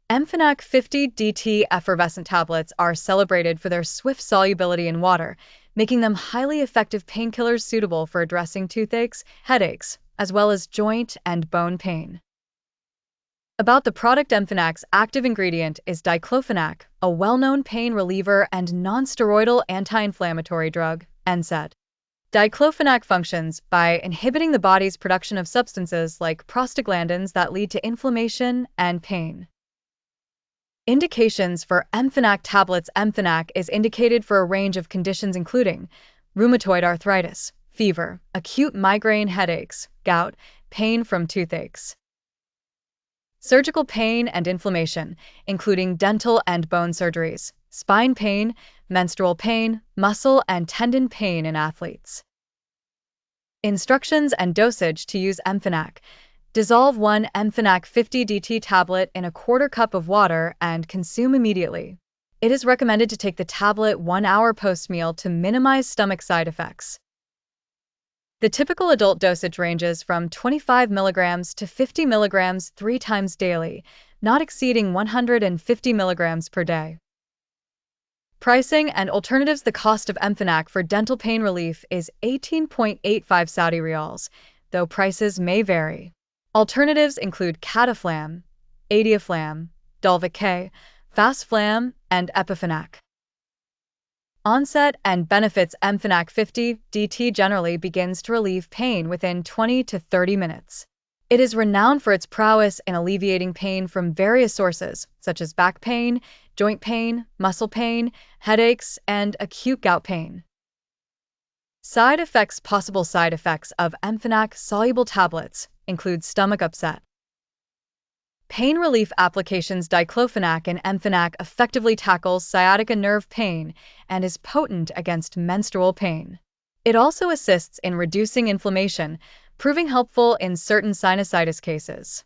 Emifenac 50 DT effervescent tablets are celebrated for their swift solubility in water, making them highly effective painkillers suitable for addressing toothaches, headaches, as well as joint and bone pain. About the product, Emifenac's active ingredient is diclofenac, a well-known pain reliever and non-steroidal anti-inflammatory drug, NSAID. Diclofenac functions by inhibiting the body's production of substances like prostaglandins that lead to inflammation and pain. Indications for Emifenac tablets. Emifenac is indicated for a range of conditions including rheumatoid arthritis, fever, acute migraine headaches, gout, pain from toothaches, surgical pain and inflammation, including dental and bone surgeries, spine pain, menstrual pain, muscle and tendon pain in athletes. Instructions and dosage to use Emifenac. Dissolve 1 Emifenac 50 DT tablet in a quarter cup of water and consume immediately. It is recommended to take the tablet 1 hour post-meal to minimize stomach side effects. The typical adult dosage ranges from 25 mg to 50 mg 3 times daily, not exceeding 150 mg per day. Pricing and alternatives. The cost of Emifenac for dental pain relief is 18.85 Saudi riyals, though prices may vary. Alternatives include Cataflam, Adiaflam, Dulvic, Fastflam, and Emifenac. Onset and benefits. Emifenac 50 DT generally begins to relieve pain within 20 to 30 minutes. It is renowned for its prowess in alleviating pain from various sources, such as back pain, joint pain, muscle pain, headaches, and acute gout pain. Side effects. Possible side effects of Emifenac soluble tablets include stomach upset. Pain relief applications. Diclofenac and Emifenac effectively tackles sciatica nerve pain and is potent against menstrual pain. It also assists in reducing inflammation, proving helpful in certain sinusitis cases.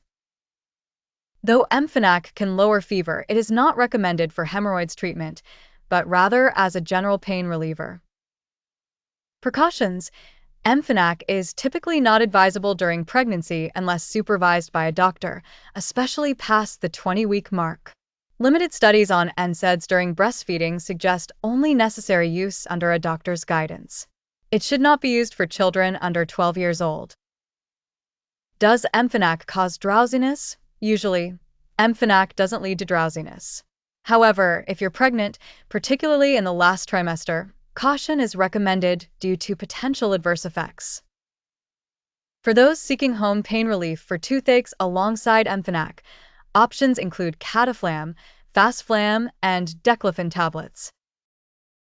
Though Emifenac can lower fever, it is not recommended for hemorrhoids treatment, but rather as a general pain reliever. Precautions. Emifenac is typically not advisable during pregnancy unless supervised by a doctor, especially past the 20-week mark. Limited studies on NSAIDs during breastfeeding suggest only necessary use under a doctor's guidance. It should not be used for children under 12 years old. Does Emifenac cause drowsiness? Usually, Emifenac doesn't lead to drowsiness. However, if you're pregnant, particularly in the last trimester, caution is recommended due to potential adverse effects. For those seeking home pain relief for toothaches alongside Emifenac, options include Cataflam, Fastflam, and Declofenac tablets.